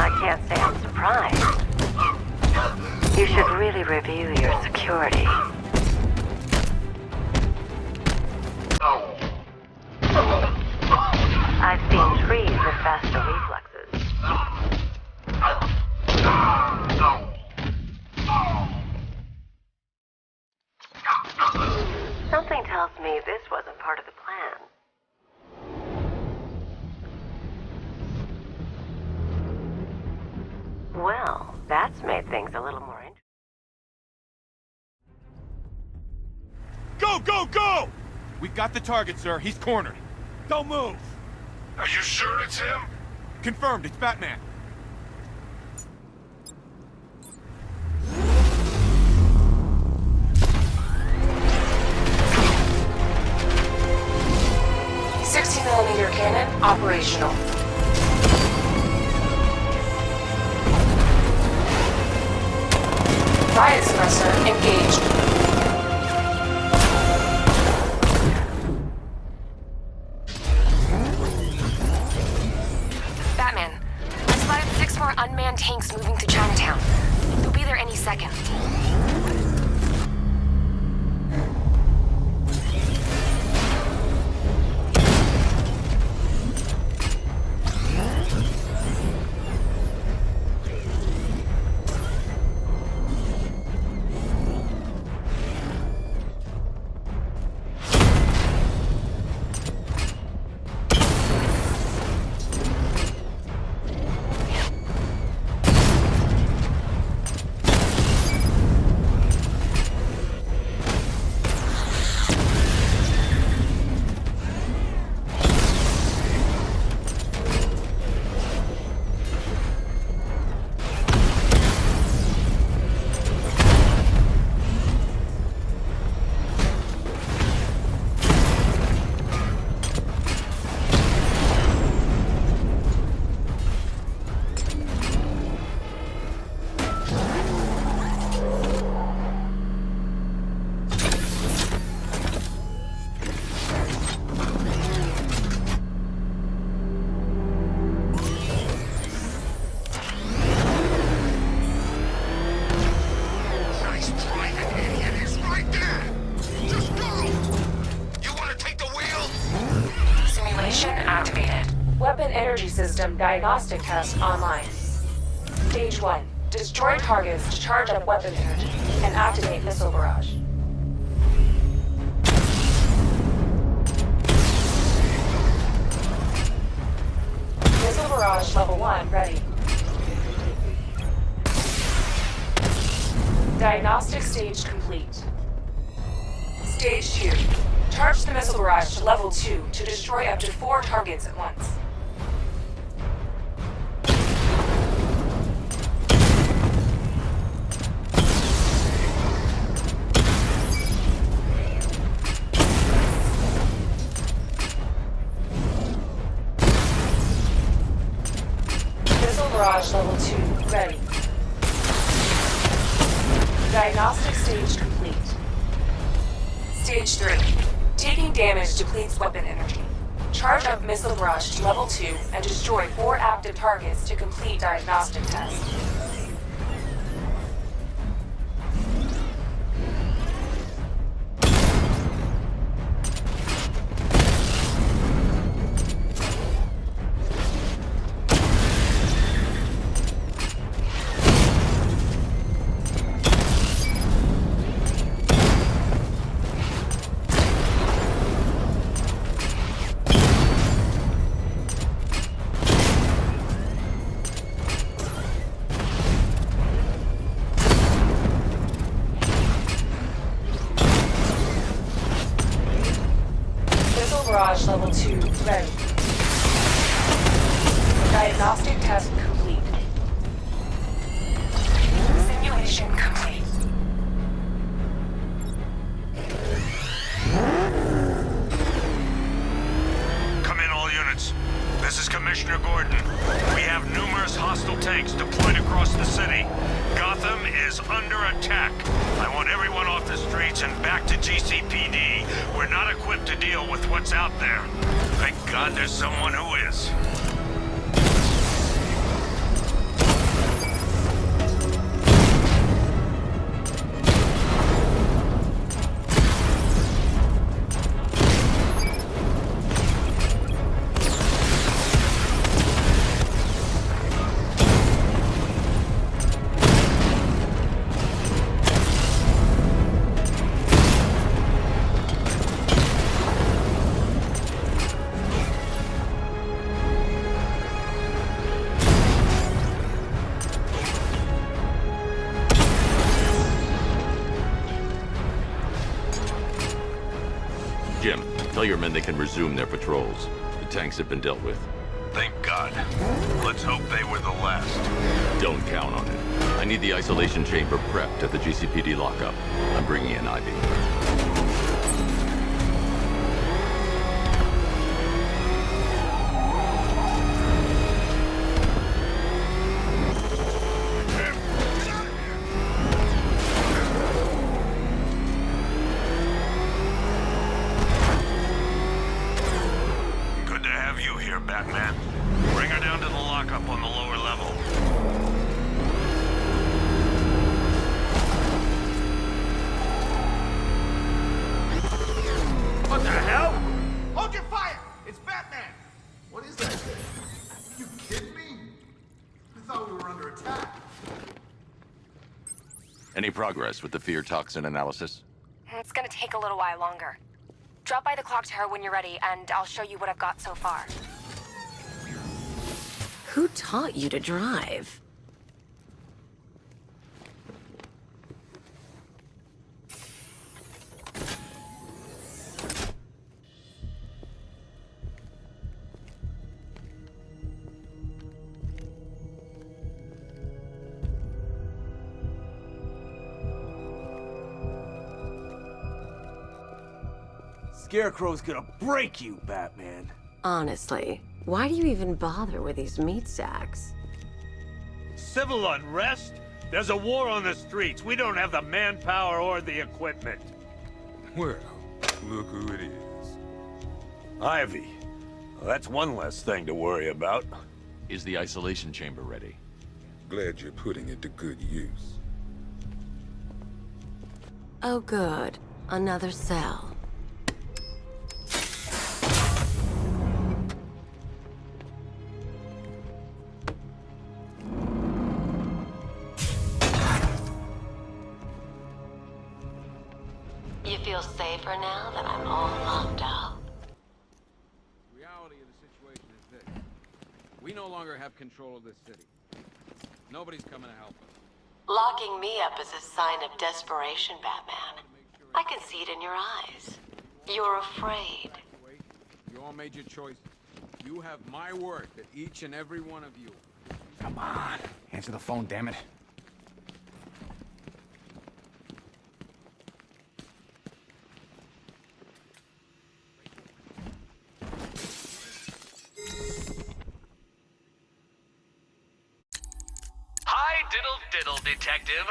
I can't say I'm surprised. You should really review your security. I've seen trees with faster reflexes. Something tells me this wasn't part of the plan. Well, that's made things a little more interesting. Go, go, go! We got the target, sir. He's cornered. Don't move. Are you sure it's him? Confirmed, it's Batman. .60mm cannon operational. Riot suppressor engaged. Batman, I spotted 6 more unmanned tanks moving to Chinatown. They'll be there any second. Weapon energy system diagnostic test online. Stage 1. Destroy targets to charge up weapon energy and activate missile barrage. Missile barrage level 1 ready. Diagnostic stage complete. Stage 2. Charge the missile barrage to level 2 to destroy up to 4 targets at once. Missile barrage level 2 ready. Diagnostic stage complete. Stage 3. Taking damage depletes weapon energy. Charge up missile barrage to level 2 and destroy 4 active targets to complete diagnostic test. Barrage level 2 ready. Diagnostic test complete. Simulation complete. Come in, all units. This is Commissioner Gordon. We have numerous hostile tanks deployed across the city. Gotham is under under attack. I want everyone off the streets and back to GCPD. We're not equipped to deal with what's out there. Thank God there's someone who is. Jim, tell your men they can resume their patrols. The tanks have been dealt with. Thank God. Let's hope they were the last. Don't count on it. I need the isolation chamber prepped at the GCPD lockup. I'm bringing in Ivy. Good to have you here, Batman. Bring her down to the lockup on the lower level. What the hell? Hold your fire! It's Batman! What is that thing? You kidding me? I thought we were under attack. Any progress with the fear toxin analysis? It's gonna take a little while longer. Drop by the clock tower when you're ready, and I'll show you what I've got so far. Who taught you to drive? Scarecrow's gonna break you, Batman. Honestly, why do you even bother with these meat sacks? Civil unrest? There's a war on the streets. We don't have the manpower or the equipment. Well, look who it is. Ivy. Well, that's one less thing to worry about. Is the isolation chamber ready? Glad you're putting it to good use. Oh good, another cell. You feel safer now that I'm all locked up? Reality of the situation is this. We no longer have control of this city. Nobody's coming to help us. Locking me up is a sign of desperation, Batman. I can see it in your eyes. You're afraid. You all made your choices. You have my word that each and every one of you. Come on. Answer the phone, damn it. Hi, diddle, detective.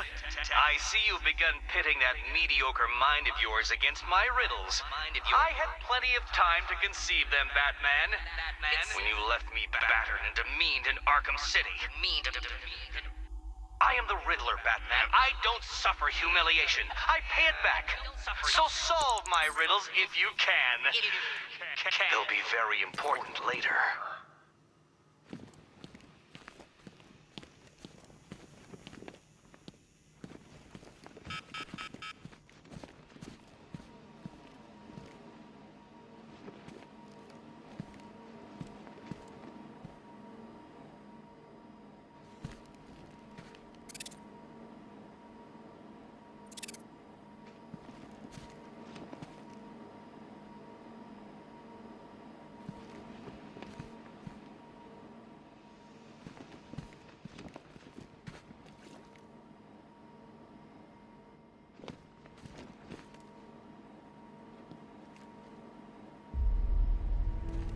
I see you've begun pitting that mediocre mind of yours against my riddles. I had plenty of time to conceive them, Batman. When you left me battered and demeaned in Arkham City. I am the Riddler, Batman. I don't suffer humiliation. I pay it back. So solve my riddles if you can. They'll be very important later.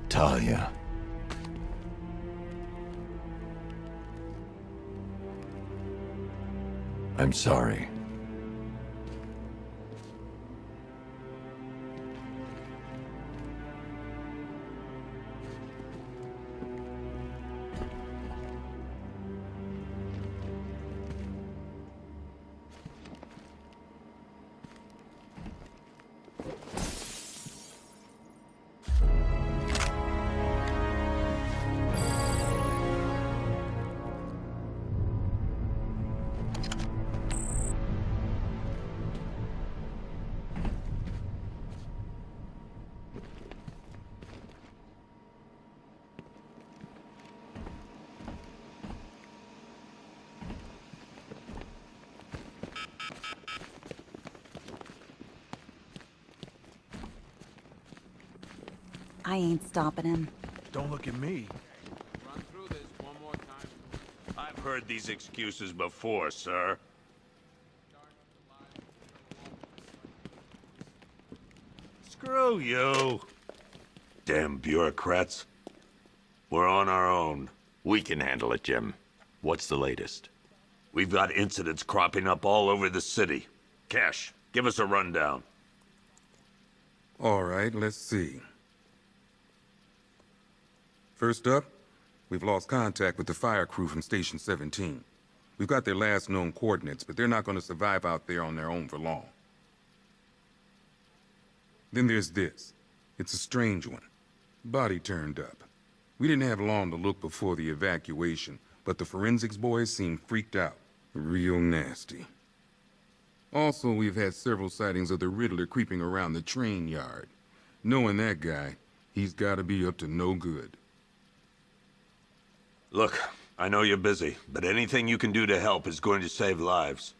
Talia. I'm sorry. I ain't stopping him. Don't look at me. Run through this one more time. I've heard these excuses before, sir. Screw you. Damn bureaucrats. We're on our own. We can handle it, Jim. What's the latest? We've got incidents cropping up all over the city. Cash, give us a rundown. All right, let's see. First up, we've lost contact with the fire crew from Station 17. We've got their last known coordinates, but they're not going to survive out there on their own for long. Then there's this. It's a strange one. Body turned up. We didn't have long to look before the evacuation, but the forensics boys seemed freaked out. Real nasty. Also, we've had several sightings of the Riddler creeping around the train yard. Knowing that guy, he's gotta be up to no good. Look, I know you're busy, but anything you can do to help is going to save lives.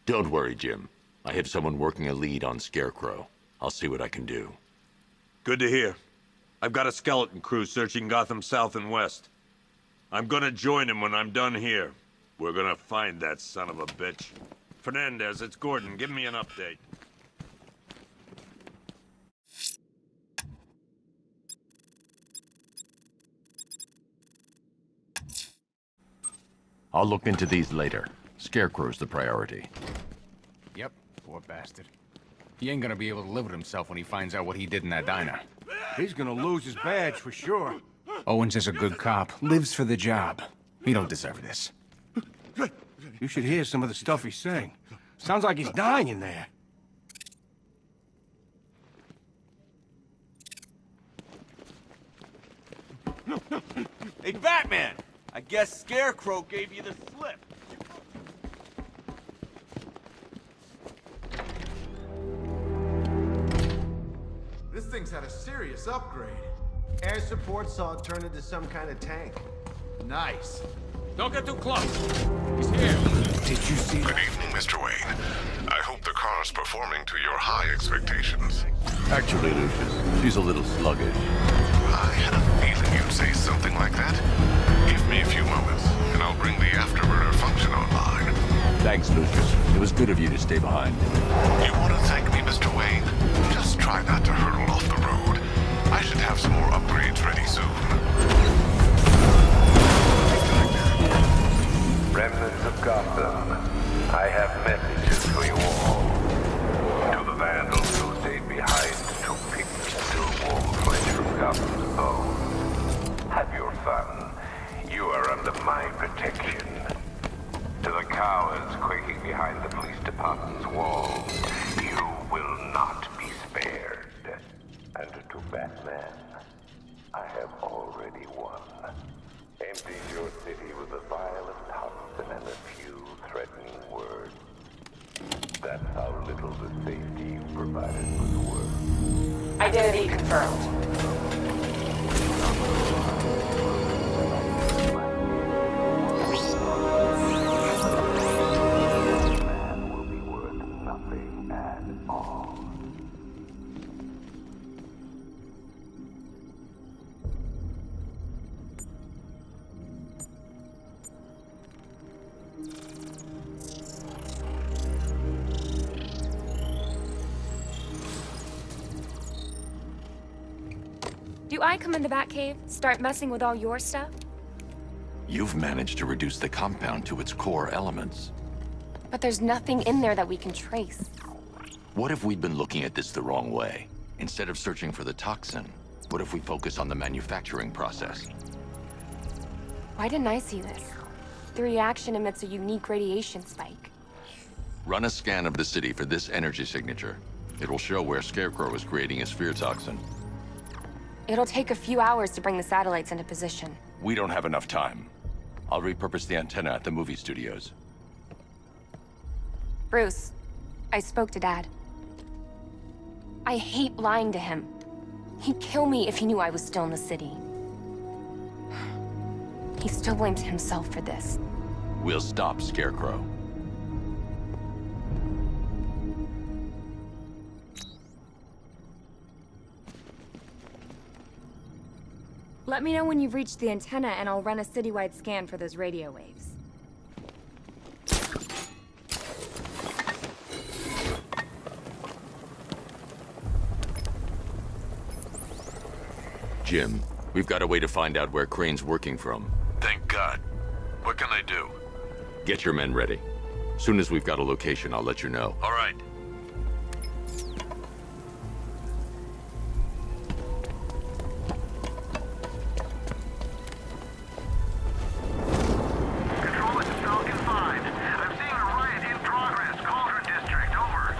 Don't worry, Jim. I have someone working a lead on Scarecrow. I'll see what I can do. Good to hear. I've got a skeleton crew searching Gotham South and West. I'm gonna join him when I'm done here. We're gonna find that son of a bitch. Fernandez, it's Gordon. Give me an update. I'll look into these later. Scarecrow's the priority. Yep, poor bastard. He ain't gonna be able to live with himself when he finds out what he did in that diner. He's gonna lose his badge for sure. Owens is a good cop, lives for the job. He don't deserve this. You should hear some of the stuff he's saying. Sounds like he's dying in there. Hey, Batman! I guess Scarecrow gave you the slip. This thing's had a serious upgrade. Air support saw it turn into some kind of tank. Nice. Don't get too close. He's here. Did you see Good evening, Mr. Wayne. I hope the car's performing to your high expectations. Actually, Lucius, she's a little sluggish. I had a feeling you'd say something like that. Give me a few moments, and I'll bring the afterburner function online. Thanks, Lucius. It was good of you to stay behind. You want to thank me, Mr. Wayne? Just try not to hurtle off the road. I should have some more upgrades ready soon. Remnants of Gotham, I have messages for you all. To the vandals who stayed behind to pick the still warm flesh from Gotham's bones. Have your fun. You are under my protection. To the cowards quaking behind the police department's walls, you will not be spared. And to Batman, I have already won. Emptied your city with a violent toxin and a few threatening words. That's how little the safety you provided was worth. Identity confirmed. Man will be worth nothing at all. Do I come in the Batcave, start messing with all your stuff? You've managed to reduce the compound to its core elements. But there's nothing in there that we can trace. What if we'd been looking at this the wrong way? Instead of searching for the toxin, what if we focus on the manufacturing process? Why didn't I see this? The reaction emits a unique radiation spike. Run a scan of the city for this energy signature. It will show where Scarecrow is creating his fear toxin. It'll take a few hours to bring the satellites into position. We don't have enough time. I'll repurpose the antenna at the movie studios. Bruce, I spoke to Dad. I hate lying to him. He'd kill me if he knew I was still in the city. He still blames himself for this. We'll stop Scarecrow. Let me know when you've reached the antenna and I'll run a citywide scan for those radio waves. Jim, we've got a way to find out where Crane's working from. Thank God. What can I do? Get your men ready. Soon as we've got a location, I'll let you know. All right. Control, this is Falcon 5. I'm seeing a riot in progress. Cauldron District, over.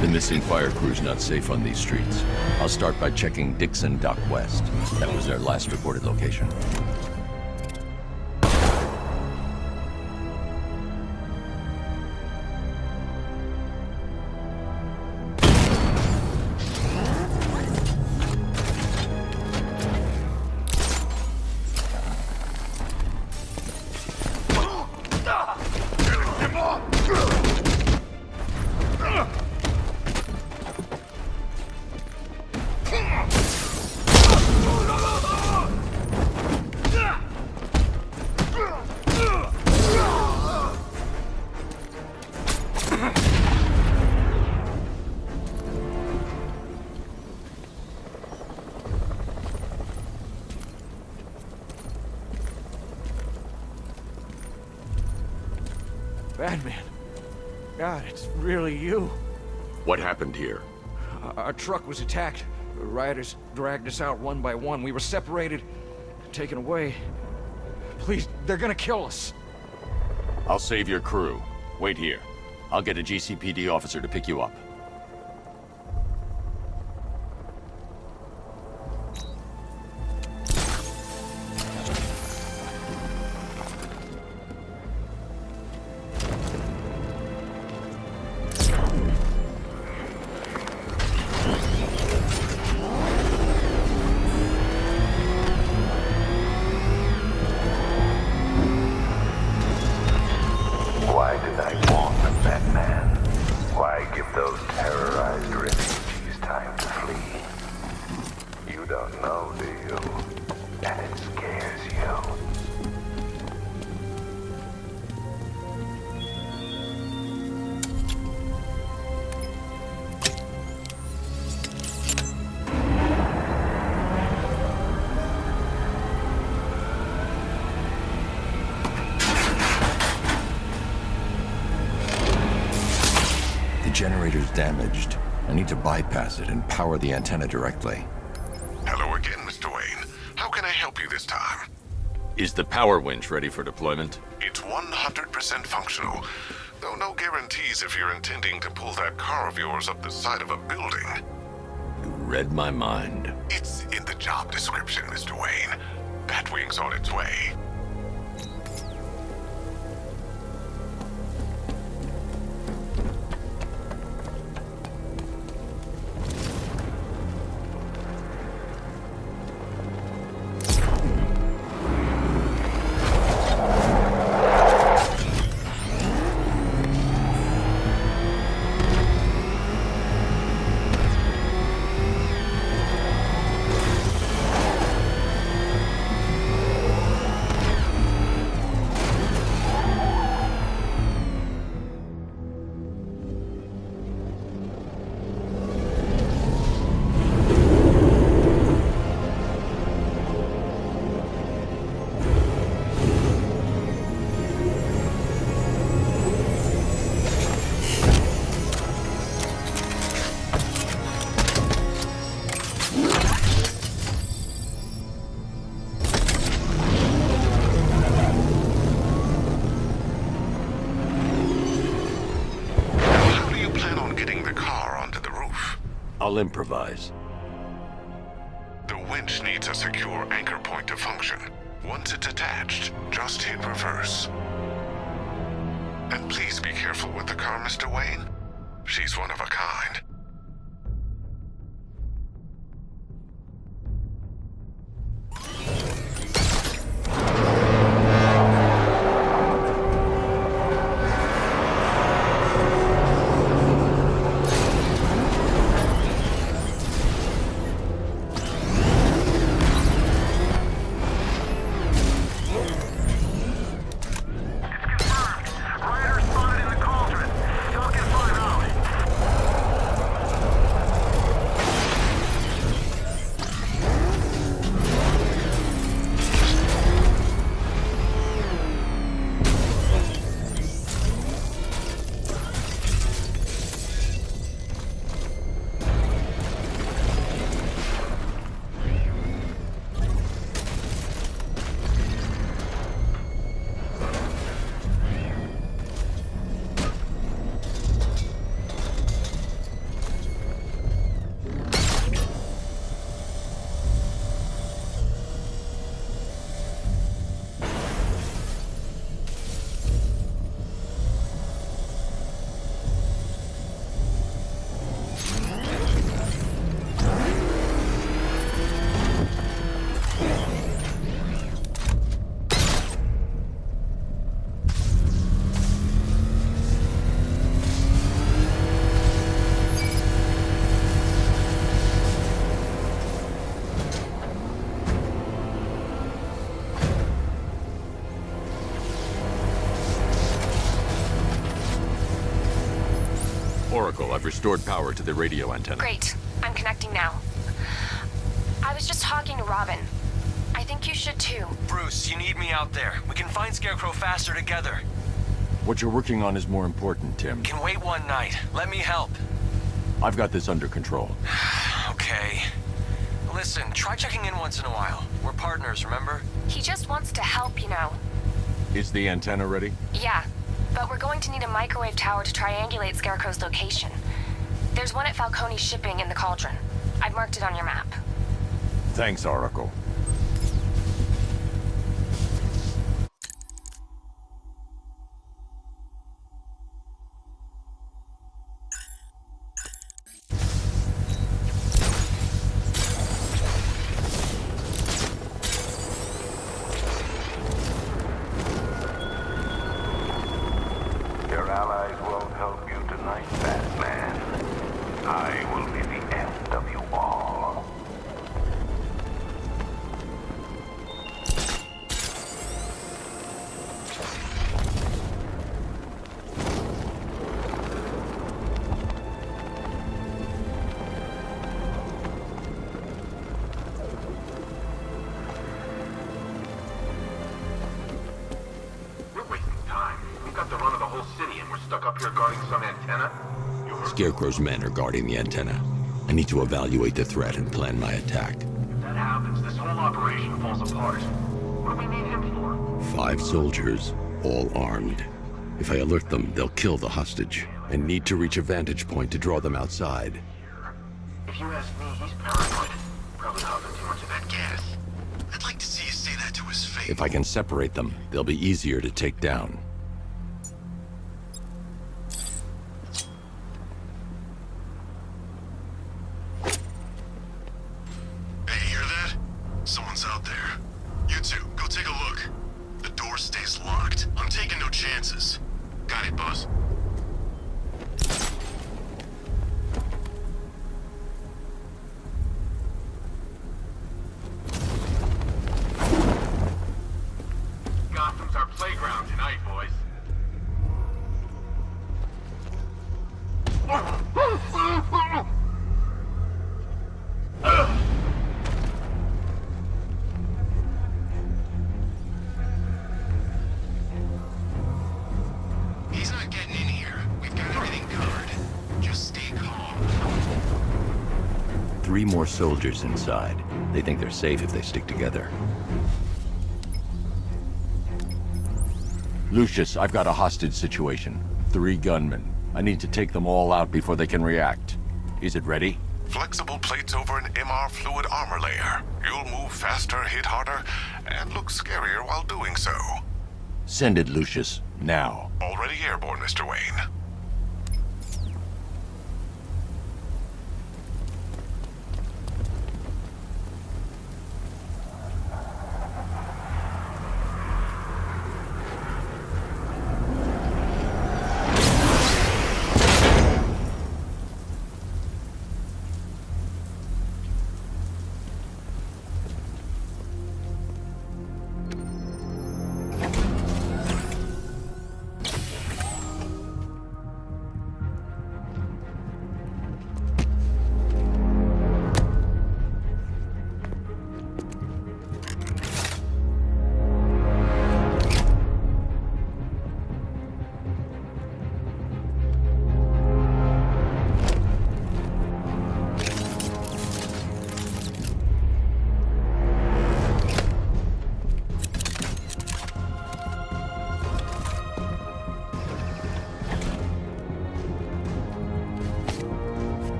The missing fire crew's not safe on these streets. I'll start by checking Dixon Dock West. That was their last reported location. Batman. God, it's really you. What happened here? Our truck was attacked. The rioters dragged us out one by one. We were separated, taken away. Please, they're gonna kill us. I'll save your crew. Wait here. I'll get a GCPD officer to pick you up. Why did I warn them, Batman? Why give those terrorized refugees time to flee? You don't know, do you? And it scares you. The generator's damaged. I need to bypass it and power the antenna directly. Hello again, Mr. Wayne. How can I help you this time? Is the power winch ready for deployment? It's 100% functional, though no guarantees if you're intending to pull that car of yours up the side of a building. You read my mind. It's in the job description, Mr. Wayne. Batwing's on its way. I'll improvise. The winch needs a secure anchor point to function. Once it's attached, just hit reverse. And please be careful with the car, Mr. Wayne. She's one of a kind. Oracle, I've restored power to the radio antenna. Great. I'm connecting now. I was just talking to Robin. I think you should too. Bruce, you need me out there. We can find Scarecrow faster together. What you're working on is more important, Tim. Can wait one night. Let me help. I've got this under control. Okay. Listen, try checking in once in a while. We're partners, remember? He just wants to help, you know. Is the antenna ready? Yeah, but we're going to need a microwave tower to triangulate Scarecrow's location. There's one at Falcone's shipping in the Cauldron. I've marked it on your map. Thanks, Oracle. Your allies won't help you tonight, Batman. I will be the end of you all. We're wasting time. We've got the run of the whole city and we're stuck up here guarding some antenna. You heard? Scarecrow's men are guarding the antenna. I need to evaluate the threat and plan my attack. If that happens, this whole operation falls apart. What do we need him for? 5 soldiers, all armed. If I alert them, they'll kill the hostage, and need to reach a vantage point to draw them outside. If you ask me, he's paranoid. Probably huffing too much of that gas. I'd like to see you say that to his face. If I can separate them, they'll be easier to take down. Hey, hear that? Someone's out there. You two, go take a look. The door stays locked. I'm taking no chances. Got it, boss. Gotham's our playground tonight, boys. He's not getting in here. We've got everything covered. Just stay calm. 3 more soldiers inside. They think they're safe if they stick together. Lucius, I've got a hostage situation. 3 gunmen. I need to take them all out before they can react. Is it ready? Flexible plates over an MR fluid armor layer. You'll move faster, hit harder, and look scarier while doing so. Send it, Lucius. Now. Already airborne, Mr. Wayne.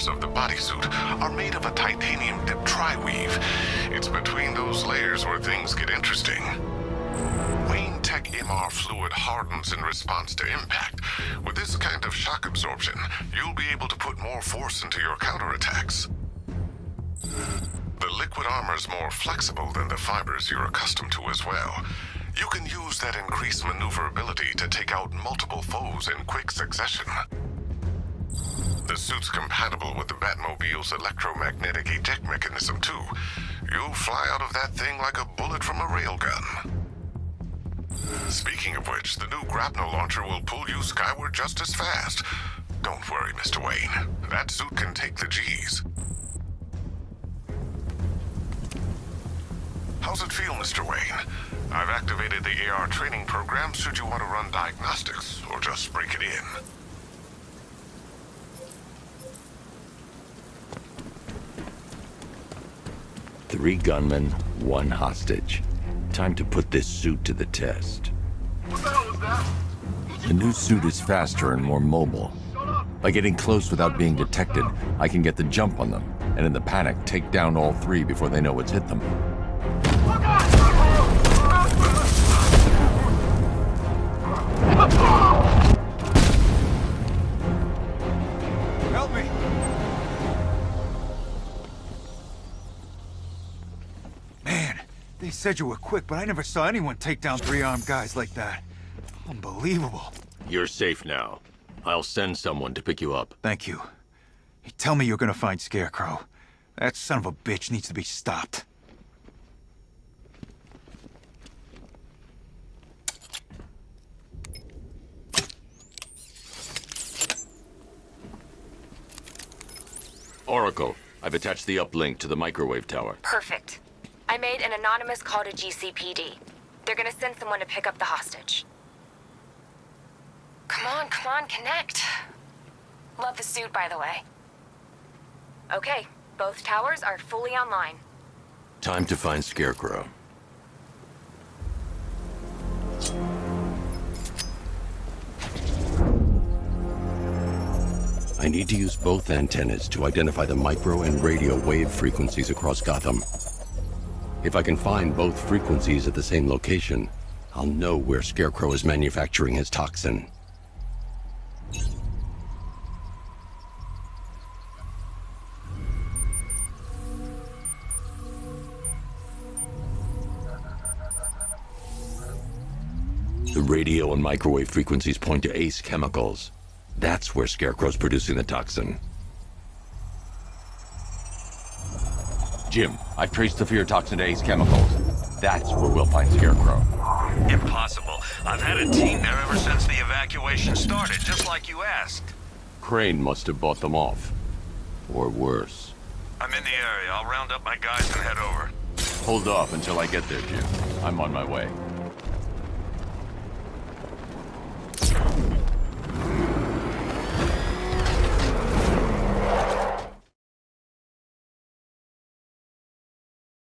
Of the bodysuit are made of a titanium dip tri-weave. It's between those layers where things get interesting. Wayne Tech MR fluid hardens in response to impact. With this kind of shock absorption, you'll be able to put more force into your counterattacks. The liquid armor's more flexible than the fibers you're accustomed to as well. You can use that increased maneuverability to take out multiple foes in quick succession. The suit's compatible with the Batmobile's electromagnetic eject mechanism, too. You'll fly out of that thing like a bullet from a railgun. Speaking of which, the new grapnel launcher will pull you skyward just as fast. Don't worry, Mr. Wayne. That suit can take the G's. How's it feel, Mr. Wayne? I've activated the AR training program should you want to run diagnostics, or just break it in. Three gunmen, one hostage. Time to put this suit to the test. What the hell was that? The new suit is faster and more mobile. By getting close without being detected, I can get the jump on them, and in the panic, take down all three before they know what's hit them. Help me! Man, they said you were quick, but I never saw anyone take down three-armed guys like that. Unbelievable. You're safe now. I'll send someone to pick you up. Thank you. Hey, tell me you're gonna find Scarecrow. That son of a bitch needs to be stopped. Oracle, I've attached the uplink to the microwave tower. Perfect. I made an anonymous call to GCPD. They're gonna send someone to pick up the hostage. Come on, connect. Love the suit, by the way. Okay, both towers are fully online. Time to find Scarecrow. I need to use both antennas to identify the micro and radio wave frequencies across Gotham. If I can find both frequencies at the same location, I'll know where Scarecrow is manufacturing his toxin. The radio and microwave frequencies point to Ace Chemicals. That's where Scarecrow's producing the toxin. Jim, I've traced the fear toxin to Ace Chemicals. That's where we'll find Scarecrow. Impossible. I've had a team there ever since the evacuation started, just like you asked. Crane must have bought them off. Or worse. I'm in the area. I'll round up my guys and head over. Hold off until I get there, Jim. I'm on my way.